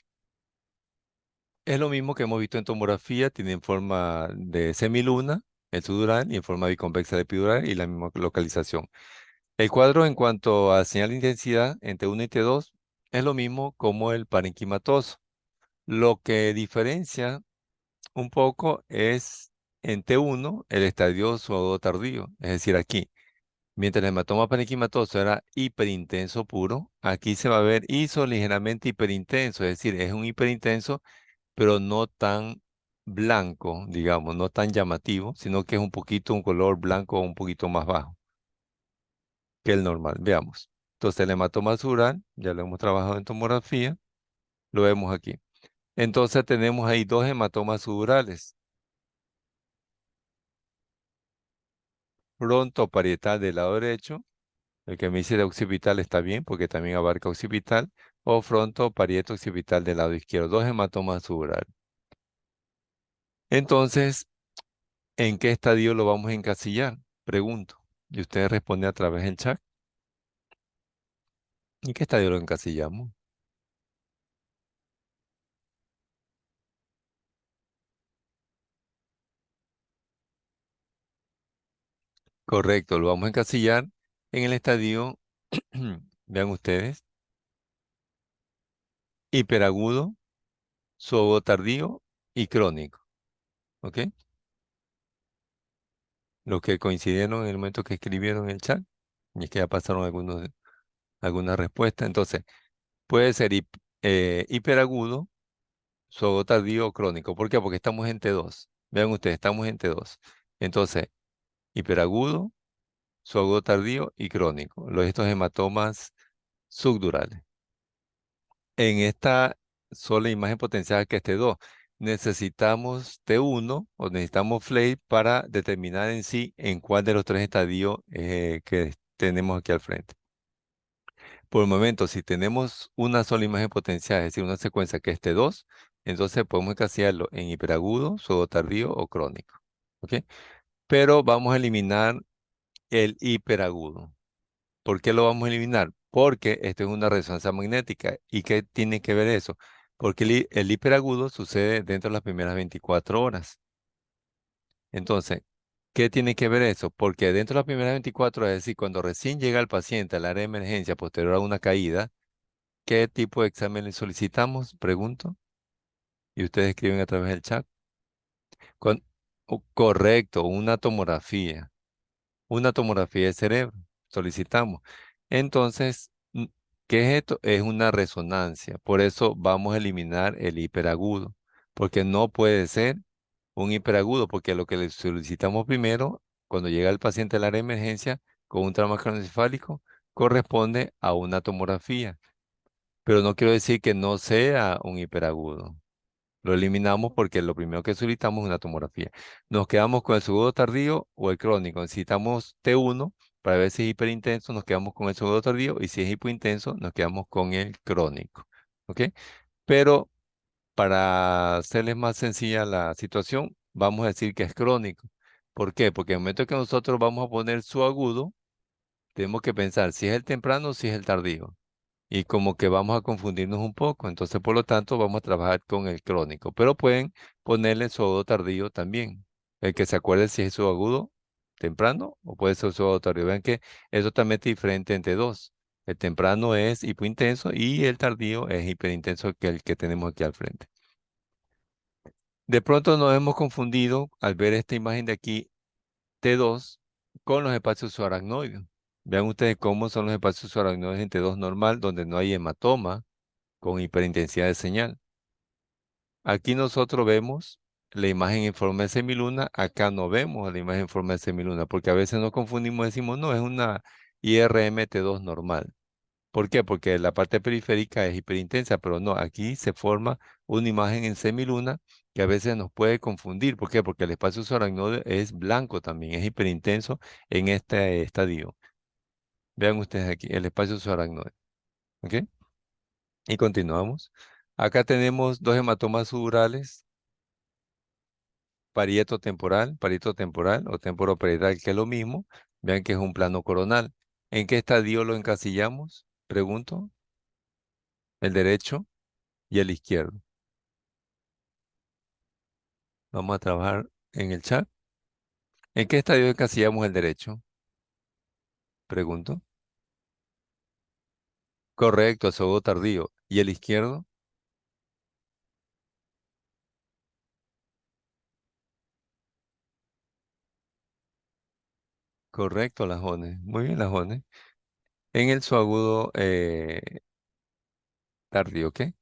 Es lo mismo que hemos visto en tomografía, tienen forma de semiluna, el sudural, y en forma biconvexa de epidural y la misma localización. El cuadro en cuanto a señal de intensidad entre 1 y T2 es lo mismo como el parenquimatoso. Lo que diferencia un poco es en T1 el estadio suado tardío, es decir, aquí. Mientras el hematoma parenquimatoso era hiperintenso puro, aquí se va a ver ligeramente hiperintenso, es decir, es un hiperintenso, pero no tan blanco, digamos, no tan llamativo, sino que es un poquito un color blanco un poquito más bajo que el normal. Veamos. Entonces, el hematoma sural, ya lo hemos trabajado en tomografía, lo vemos aquí. Entonces, tenemos ahí dos hematomas sudurales. Fronto parietal del lado derecho, el que me dice de occipital está bien porque también abarca occipital, o fronto parieto occipital del lado izquierdo, dos hematomas sudurales. Entonces, ¿en qué estadio lo vamos a encasillar? Pregunto. Y usted responde a través del chat. ¿En qué estadio lo encasillamos? Correcto, lo vamos a encasillar en el estadio, vean ustedes, hiperagudo, tardío y crónico. ¿Ok? Los que coincidieron en el momento que escribieron el chat, y es que ya pasaron algunas respuestas. Entonces, puede ser hiperagudo, tardío o crónico. ¿Por qué? Porque estamos en T2. Vean ustedes, estamos en T2. Entonces, hiperagudo, tardío y crónico. Estos hematomas subdurales. En esta sola imagen potencial que es T2, necesitamos T1 o necesitamos FLAIR para determinar en sí en cuál de los tres estadios que tenemos aquí al frente. Por el momento, si tenemos una sola imagen potencial, es decir, una secuencia que es T2, entonces podemos encasillarlo en hiperagudo, tardío o crónico. ¿Ok? Pero vamos a eliminar el hiperagudo. ¿Por qué lo vamos a eliminar? Porque esto es una resonancia magnética. ¿Y qué tiene que ver eso? Porque el hiperagudo sucede dentro de las primeras 24 horas. Entonces, ¿qué tiene que ver eso? Porque dentro de las primeras 24 horas, es decir, cuando recién llega el paciente al área de emergencia posterior a una caída, ¿qué tipo de examen le solicitamos? Pregunto. Y ustedes escriben a través del chat. Con- Correcto, una tomografía. Una tomografía de cerebro. Solicitamos. Entonces, ¿qué es esto? Es una resonancia. Por eso vamos a eliminar el hiperagudo, porque no puede ser un hiperagudo, porque lo que le solicitamos primero, cuando llega el paciente al área de emergencia con un trauma craneoencefálico, corresponde a una tomografía. Pero no quiero decir que no sea un hiperagudo. Lo eliminamos porque lo primero que solicitamos es una tomografía. Nos quedamos con el segundo tardío o el crónico. Necesitamos T1 para ver si es hiperintenso, nos quedamos con el segundo tardío y si es hipointenso, nos quedamos con el crónico. ¿Ok? Pero para hacerles más sencilla la situación, vamos a decir que es crónico. ¿Por qué? Porque en el momento que nosotros vamos a poner su agudo, tenemos que pensar si es el temprano o si es el tardío. y como que vamos a confundirnos un poco. Entonces, por lo tanto, vamos a trabajar con el crónico. Pero pueden ponerle su agudo tardío también. El que se acuerde si es su agudo temprano o puede ser su agudo tardío. Vean que es totalmente diferente entre dos. El temprano es hipointenso y el tardío es hiperintenso que el que tenemos aquí al frente. De pronto nos hemos confundido al ver esta imagen de aquí, T2, con los espacios subaracnoides. Vean ustedes cómo son los espacios subaracnoides en T2 normal, donde no hay hematoma con hiperintensidad de señal. Aquí nosotros vemos la imagen en forma de semiluna, acá no vemos la imagen en forma de semiluna, porque a veces nos confundimos y decimos, no, es una IRMT2 normal. ¿Por qué? Porque la parte periférica es hiperintensa, pero no, aquí se forma una imagen en semiluna que a veces nos puede confundir. ¿Por qué? Porque el espacio subaracnoide es blanco también, es hiperintenso en este estadio. Vean ustedes aquí, el espacio subaracnoide. ¿Ok? Y continuamos. Acá tenemos dos hematomas subdurales, parieto temporal o temporoparietal, que es lo mismo. Vean que es un plano coronal. ¿En qué estadio lo encasillamos? Pregunto. El derecho y el izquierdo. Vamos a trabajar en el chat. ¿En qué estadio encasillamos el derecho? Pregunto. Correcto, azogudo tardío. ¿Y el izquierdo? Correcto, Lajones. Muy bien, Lajones. En el suagudo tardío, ¿qué?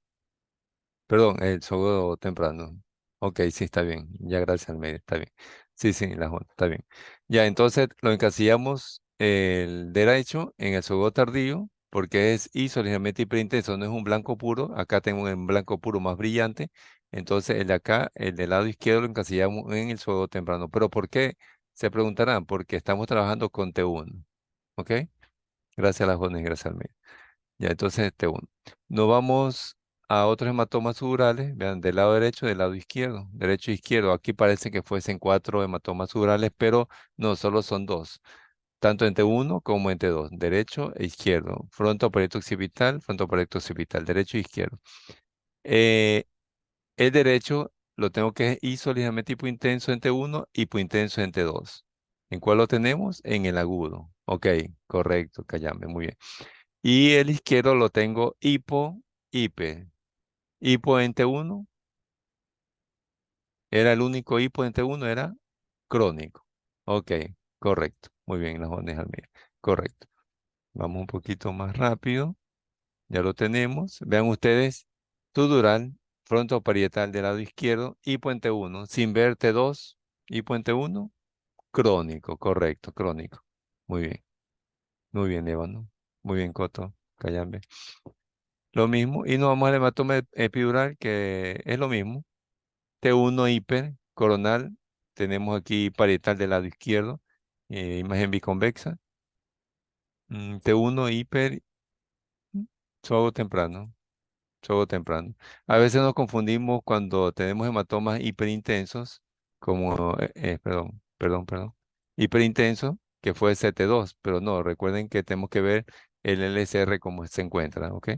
Perdón, el suagudo temprano. Ok, sí, está bien. Ya gracias al medio, está bien. Sí, sí, Lajones, está bien. Ya, entonces lo encasillamos el derecho en el suagudo tardío porque es ISO ligeramente hiperintenso, no es un blanco puro. Acá tengo un blanco puro más brillante. Entonces el de acá, el del lado izquierdo, lo encasillamos en el suagudo temprano. ¿Pero por qué? Se preguntarán, porque estamos trabajando con T1. ¿Ok? Gracias a Lajones, gracias al medio. Ya, entonces T1. Nos vamos a otros hematomas subdurales, vean, del lado derecho y del lado izquierdo, derecho e izquierdo. Aquí parece que fuesen cuatro hematomas subdurales, pero no, solo son dos, tanto en T1 como en T2, derecho e izquierdo, frontoparecto occipital, derecho e izquierdo. Eh, el derecho lo tengo que hizo ligeramente hipointenso en T1, hipointenso en T2. ¿En cuál lo tenemos? En el agudo. Ok, correcto, Cayambe, muy bien. Y el izquierdo lo tengo hipe. Hipo en T1, era el único hipo en T1, era crónico. Ok, correcto. Muy bien, las al medio. Correcto. Vamos un poquito más rápido. Ya lo tenemos. Vean ustedes, tudural, frontoparietal del lado izquierdo, hipo en T1, sin ver T2, hipo en T1, crónico, correcto, crónico. Muy bien, Ébano. Muy bien, Coto, Cayambe. Lo mismo. Y nos vamos al hematoma epidural, que es lo mismo. T1 hiper, coronal. Tenemos aquí parietal del lado izquierdo. Imagen biconvexa. T1 hiper, mm, suago temprano. Suago temprano. A veces nos confundimos cuando tenemos hematomas hiperintensos, como, perdón, hiperintenso, que fue CT2, pero no, recuerden que tenemos que ver el LSR como se encuentra, ¿ok?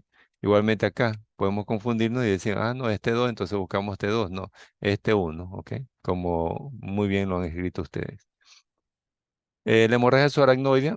Igualmente acá, podemos confundirnos y decir, ah, no, es T2, entonces buscamos T2, no, es T1, ¿ok? Como muy bien lo han escrito ustedes. La hemorragia subaracnoidea.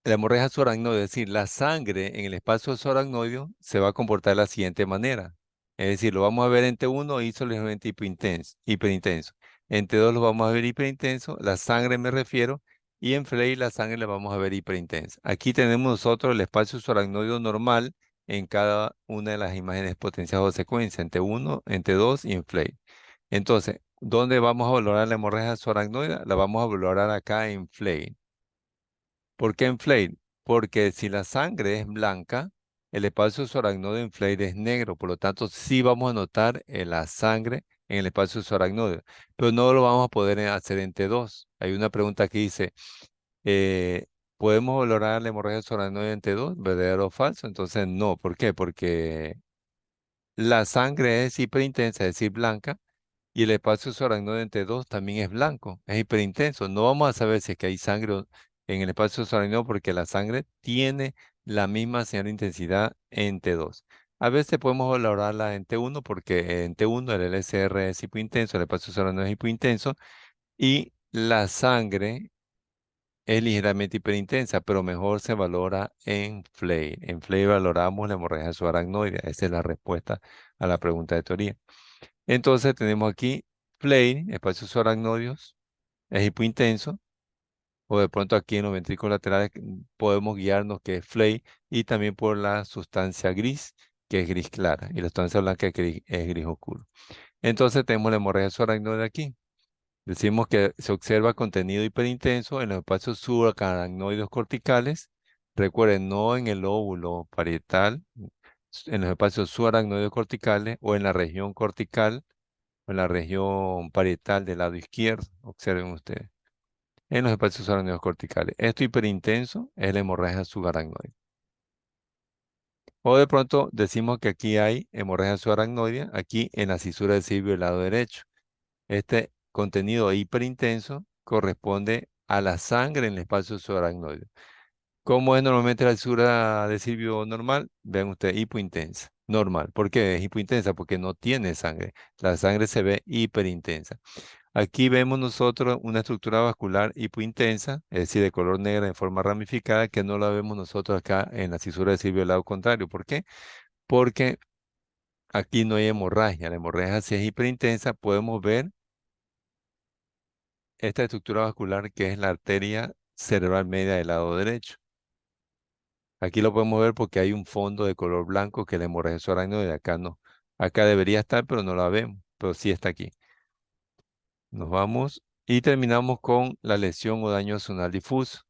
La hemorragia subaracnoidea, es decir, la sangre en el espacio subaracnoideo se va a comportar de la siguiente manera. Es decir, lo vamos a ver en T1 hizo ligeramente hiperintenso. En T2 lo vamos a ver hiperintenso, la sangre me refiero, y en Flay la sangre la vamos a ver hiperintensa. Aquí tenemos nosotros el espacio subaracnoideo normal en cada una de las imágenes potenciadas o secuencia, en T1, en T2 y en Flay. Entonces, ¿dónde vamos a valorar la hemorragia subaracnoidea? La vamos a valorar acá en Flay. ¿Por qué en Fleil? Porque si la sangre es blanca, el espacio subaracnoideo en Fleil es negro, por lo tanto sí vamos a notar la sangre en el espacio subaracnoideo, pero no lo vamos a poder hacer en T2. Hay una pregunta que dice, eh, ¿podemos valorar la hemorragia subaracnoidea en T2? ¿Verdadero o falso? Entonces no, ¿por qué? Porque la sangre es hiperintensa, es decir, blanca, y el espacio subaracnoideo entre dos también es blanco, es hiperintenso. No vamos a saber si es que hay sangre en el espacio subaracnoideo porque la sangre tiene la misma señal de intensidad en T2. A veces podemos valorarla en T1 porque en T1 el LSR es hipointenso, el espacio cerebral no es hipointenso y la sangre es ligeramente hiperintensa, pero mejor se valora en FLAIR. En FLAIR valoramos la hemorragia subaracnoidea. Esa es la respuesta a la pregunta de teoría. Entonces tenemos aquí FLAIR, espacios subaracnoideos, es hipointenso, o de pronto aquí en los ventrículos laterales podemos guiarnos que es FLAIR y también por la sustancia gris, que es gris clara, y la sustancia blanca es gris oscuro. Entonces tenemos la hemorragia subaracnoidea aquí. Decimos que se observa contenido hiperintenso en los espacios subaracnoides corticales. Recuerden, no en el lóbulo parietal, en los espacios subaracnoides corticales o en la región cortical o en la región parietal del lado izquierdo. Observen ustedes. En los espacios subaracnoides corticales. Esto hiperintenso es la hemorragia subaracnoide. O de pronto decimos que aquí hay hemorragia subaracnoidea, aquí en la cisura del cíveo del lado derecho. Este contenido hiperintenso corresponde a la sangre en el espacio subaracnoide. ¿Cómo es normalmente la fisura de Silvio normal? Vean ustedes, hipointensa. Normal. ¿Por qué es hipointensa? Porque no tiene sangre. La sangre se ve hiperintensa. Aquí vemos nosotros una estructura vascular hipointensa, es decir, de color negro en forma ramificada, que no la vemos nosotros acá en la fisura de Silvio del lado contrario. ¿Por qué? Porque aquí no hay hemorragia. La hemorragia si es hiperintensa, podemos ver esta estructura vascular que es la arteria cerebral media del lado derecho. Aquí lo podemos ver porque hay un fondo de color blanco que es la hemorragia subaracnoide. Acá no. Acá debería estar, pero no la vemos. Pero sí está aquí. Nos vamos y terminamos con la lesión o daño zonal difuso.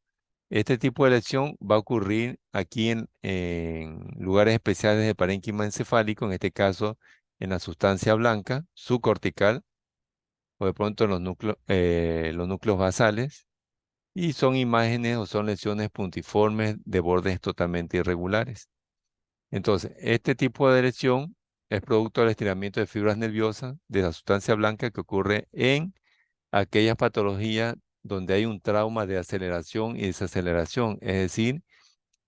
Este tipo de lesión va a ocurrir aquí en lugares especiales de parénquima encefálico, en este caso en la sustancia blanca, subcortical, o de pronto en los núcleos basales. Y son imágenes o son lesiones puntiformes de bordes totalmente irregulares. Entonces, este tipo de lesión es producto del estiramiento de fibras nerviosas de la sustancia blanca que ocurre en aquellas patologías donde hay un trauma de aceleración y desaceleración, es decir,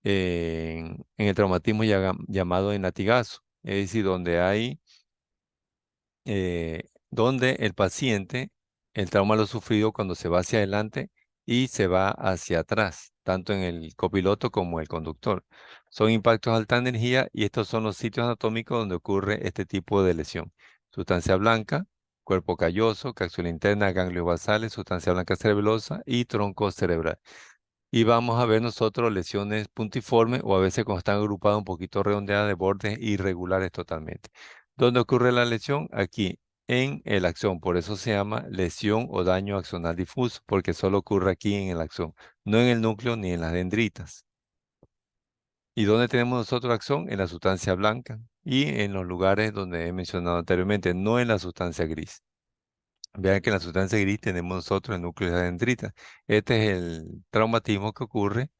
en el traumatismo llamado en latigazo, es decir, donde el paciente, el trauma lo ha sufrido cuando se va hacia adelante y se va hacia atrás, tanto en el copiloto como el conductor. Son impactos de alta energía y estos son los sitios anatómicos donde ocurre este tipo de lesión. Sustancia blanca, cuerpo calloso, cápsula interna, ganglios basales, sustancia blanca cerebelosa y tronco cerebral. Y vamos a ver nosotros lesiones puntiformes o a veces cuando están agrupadas un poquito redondeadas de bordes irregulares totalmente. ¿Dónde ocurre la lesión? Aquí, en el axón. Por eso se llama lesión o daño axonal difuso, porque solo ocurre aquí en el axón, no en el núcleo ni en las dendritas. ¿Y dónde tenemos nosotros axón? En la sustancia blanca y en los lugares donde he mencionado anteriormente, no en la sustancia gris. Vean que en la sustancia gris tenemos nosotros el núcleo de las dendritas. Este es el traumatismo que ocurre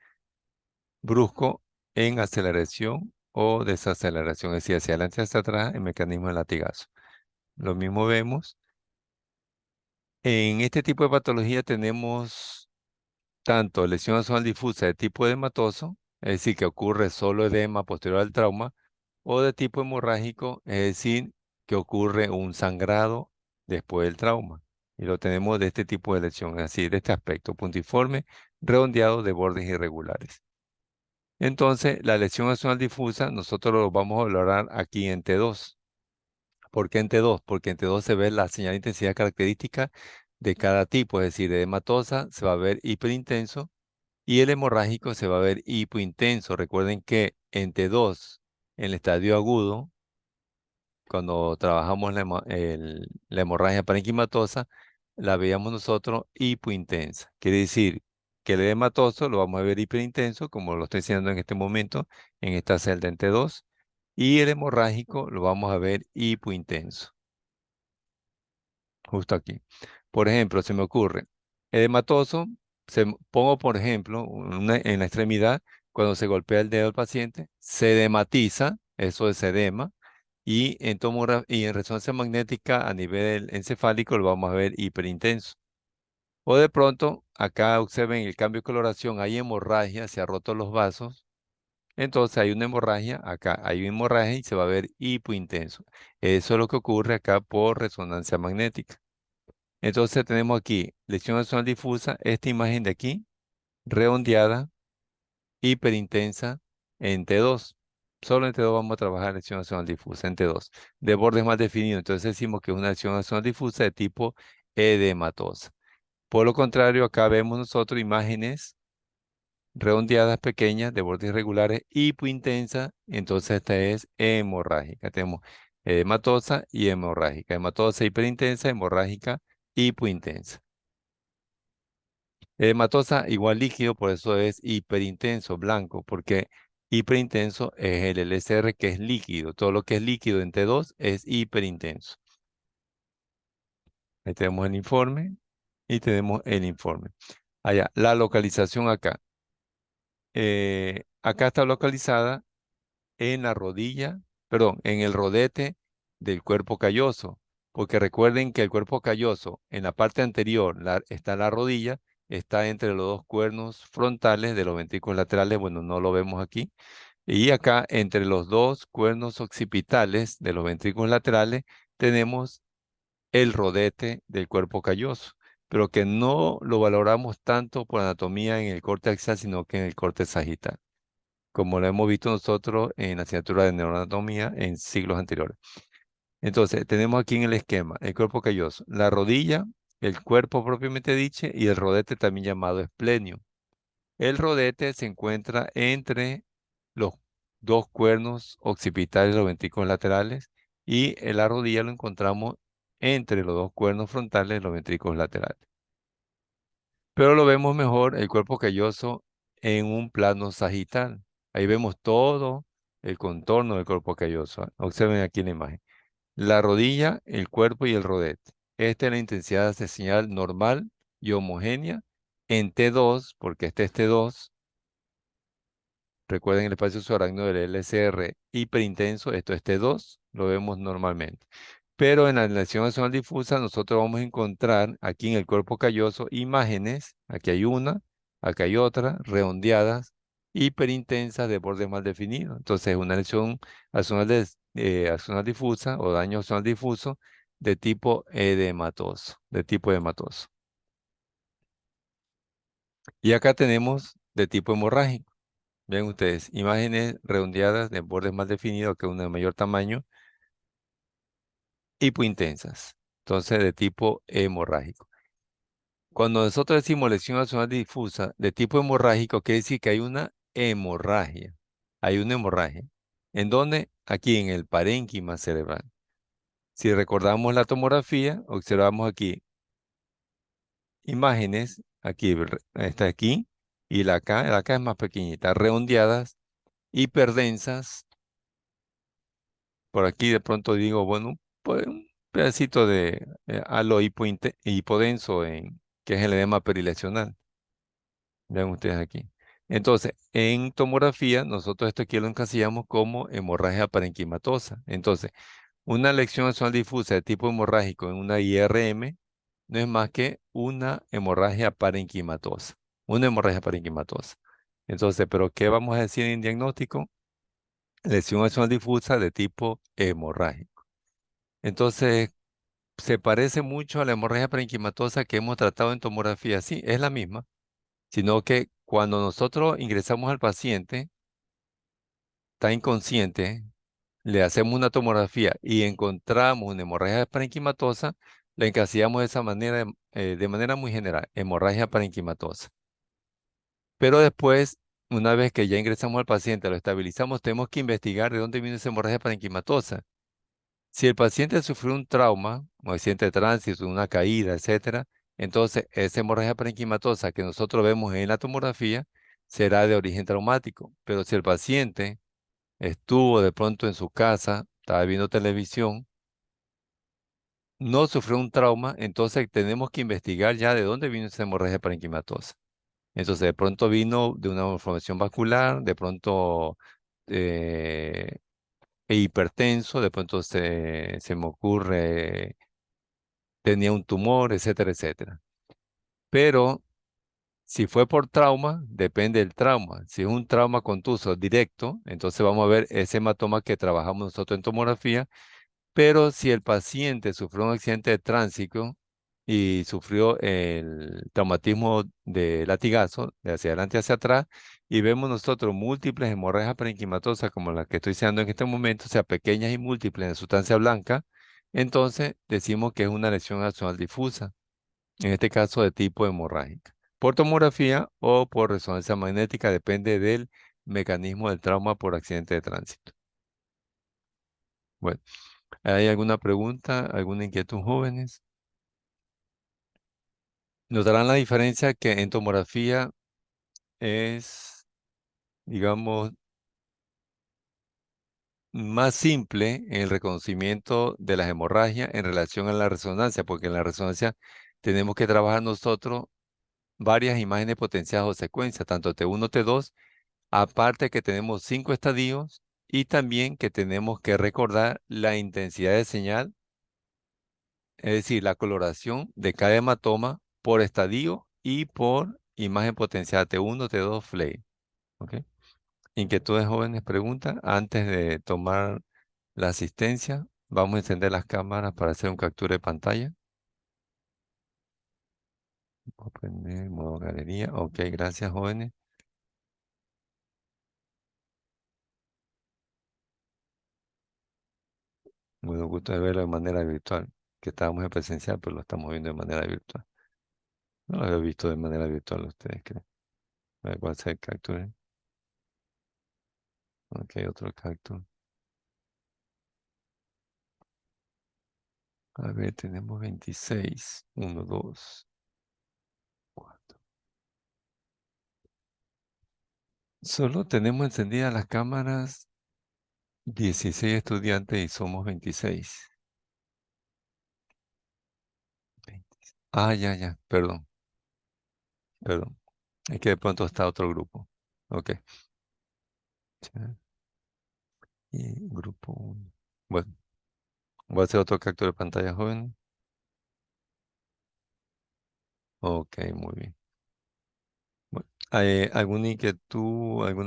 brusco en aceleración o desaceleración, es decir, hacia adelante y hacia atrás, el mecanismo de latigazo. Lo mismo vemos. En este tipo de patología tenemos tanto lesión axonal difusa de tipo edematoso, es decir, que ocurre solo edema posterior al trauma, o de tipo hemorrágico, es decir, que ocurre un sangrado después del trauma. Y lo tenemos de este tipo de lesión, es decir, de este aspecto, puntiforme, redondeado de bordes irregulares. Entonces, la lesión axonal difusa, nosotros lo vamos a valorar aquí en T2. ¿Por qué en T2? Porque en T2 se ve la señal de intensidad característica de cada tipo, es decir, de hematosa se va a ver hiperintenso y el hemorrágico se va a ver hipointenso. Recuerden que en T2, en el estadio agudo, cuando trabajamos la hemorragia parenquimatosa, la veíamos nosotros hipointensa. Quiere decir que el hematoso lo vamos a ver hiperintenso, como lo estoy enseñando en este momento, en esta celda en T2, y el hemorrágico lo vamos a ver hipointenso, justo aquí. Por ejemplo, se me ocurre, edematoso, pongo por ejemplo en la extremidad, cuando se golpea el dedo del paciente, se edematiza, eso es edema, y en resonancia magnética a nivel encefálico lo vamos a ver hiperintenso. O de pronto, acá observen el cambio de coloración, hay hemorragia, se han roto los vasos, Entonces hay una hemorragia acá, hay una hemorragia y se va a ver hipointenso. Eso es lo que ocurre acá por resonancia magnética. Entonces tenemos aquí lesión axonal difusa, esta imagen de aquí, redondeada, hiperintensa en T2. Solo en T2 vamos a trabajar lesión axonal difusa, en T2, de bordes más definidos. Entonces decimos que es una lesión axonal difusa de tipo edematosa. Por lo contrario, acá vemos nosotros imágenes redondeadas pequeñas de bordes irregulares, hipointensa, entonces esta es hemorrágica. Tenemos edematosa y hemorrágica. Hematosa hiperintensa, hemorrágica hipointensa. Edematosa igual líquido, por eso es hiperintenso, blanco, porque hiperintenso es el LSR que es líquido. Todo lo que es líquido en T2 es hiperintenso. Ahí tenemos el informe y tenemos el informe. Allá, la localización acá. Acá está localizada en la rodilla, perdón, en el rodete del cuerpo calloso, porque recuerden que el cuerpo calloso en la parte anterior está la rodilla, está entre los dos cuernos frontales de los ventrículos laterales, bueno, no lo vemos aquí, y acá entre los dos cuernos occipitales de los ventrículos laterales tenemos el rodete del cuerpo calloso, pero que no lo valoramos tanto por anatomía en el corte axial, sino que en el corte sagital, como lo hemos visto nosotros en la asignatura de neuroanatomía en siglos anteriores. Entonces, tenemos aquí en el esquema el cuerpo calloso, la rodilla, el cuerpo propiamente dicho y el rodete también llamado esplenio. El rodete se encuentra entre los dos cuernos occipitales de los ventrículos laterales y en la rodilla lo encontramos entre los dos cuernos frontales de los ventrículos laterales. Pero lo vemos mejor el cuerpo calloso en un plano sagital. Ahí vemos todo el contorno del cuerpo calloso. Observen aquí la imagen. La rodilla, el cuerpo y el rodete. Esta es la intensidad de señal normal y homogénea en T2, porque este es T2. Recuerden el espacio subaracno del LSR hiperintenso, esto es T2, lo vemos normalmente. Pero en la lesión axonal difusa nosotros vamos a encontrar aquí en el cuerpo calloso imágenes, aquí hay una, acá hay otra, redondeadas, hiperintensas de borde mal definido. Entonces una lesión axonal, axonal difusa o daño axonal difuso de tipo edematoso, de tipo edematoso. Y acá tenemos de tipo hemorrágico. Ven ustedes, imágenes redondeadas de bordes más definidos que una de mayor tamaño, hipointensas. Entonces de tipo hemorrágico. Cuando nosotros decimos lesión axonal difusa de tipo hemorrágico, quiere decir que hay una hemorragia. Hay una hemorragia. ¿En dónde? Aquí en el parénquima cerebral. Si recordamos la tomografía, observamos aquí imágenes, aquí, está aquí, y la acá es más pequeñita, redondeadas, hiperdensas. Por aquí de pronto digo, bueno, pues un pedacito de halo hipodenso, que es el edema perilesional. Vean ustedes aquí. Entonces, en tomografía, nosotros esto aquí lo encasillamos como hemorragia parenquimatosa. Entonces, una lección axonal difusa de tipo hemorrágico en una IRM no es más que una hemorragia parenquimatosa. Una hemorragia parenquimatosa. Entonces, ¿pero qué vamos a decir en diagnóstico? Lesión axonal difusa de tipo hemorrágico. Entonces, se parece mucho a la hemorragia parenquimatosa que hemos tratado en tomografía. Sí, es la misma, sino que cuando nosotros ingresamos al paciente, está inconsciente, le hacemos una tomografía y encontramos una hemorragia parenquimatosa, la encasillamos de esa manera, de manera muy general, hemorragia parenquimatosa. Pero después, una vez que ya ingresamos al paciente, lo estabilizamos, tenemos que investigar de dónde viene esa hemorragia parenquimatosa. Si el paciente sufrió un trauma, un accidente de tránsito, una caída, etcétera, entonces esa hemorragia parenquimatosa que nosotros vemos en la tomografía será de origen traumático. Pero si el paciente estuvo de pronto en su casa, estaba viendo televisión, no sufrió un trauma, entonces tenemos que investigar ya de dónde vino esa hemorragia parenquimatosa. Entonces, de pronto vino de una malformación vascular, de pronto eh, hipertenso, de pronto se me ocurre tenía un tumor, etcétera, etcétera. Pero Si fue por trauma, depende del trauma. Si es un trauma contuso directo, entonces vamos a ver ese hematoma que trabajamos nosotros en tomografía. Pero si el paciente sufrió un accidente de tránsito y sufrió el traumatismo de latigazo, de hacia adelante hacia atrás, y vemos nosotros múltiples hemorragias parenquimatosas como las que estoy señalando en este momento, o sea, pequeñas y múltiples de sustancia blanca, entonces decimos que es una lesión axonal difusa, en este caso de tipo hemorrágica. Por tomografía o por resonancia magnética, depende del mecanismo del trauma por accidente de tránsito. Bueno. ¿Hay alguna pregunta, alguna inquietud, jóvenes? Notarán la diferencia que en tomografía es, digamos, más simple en el reconocimiento de las hemorragias en relación a la resonancia, porque en la resonancia tenemos que trabajar nosotros varias imágenes potenciadas o secuencias, tanto T1, T2, aparte que tenemos 5 estadios y también que tenemos que recordar la intensidad de señal. Es decir, la coloración de cada hematoma por estadio y por imagen potencial T1, T2, FLAIR. ¿Ok? Inquietudes jóvenes, preguntas. Antes de tomar la asistencia, vamos a encender las cámaras para hacer un captura de pantalla. Voy a prender modo galería. Ok, gracias jóvenes. Muy gusto de verlo de manera virtual, que estábamos en presencial, pero lo estamos viendo de manera virtual. No lo había visto de manera virtual ustedes, creen. A ver cuál es el capture. Ok, otro capture. A ver, tenemos 26. Uno, 2, 4. Solo tenemos encendidas las cámaras 16 estudiantes y somos 26. 20. Ah, ya, ya. Perdón, perdón. Es que de pronto está otro grupo. Ok. Chat y grupo 1. Bueno, voy a hacer otro captura de pantalla, joven. Ok, muy bien. Bueno, ¿hay alguna inquietud, alguna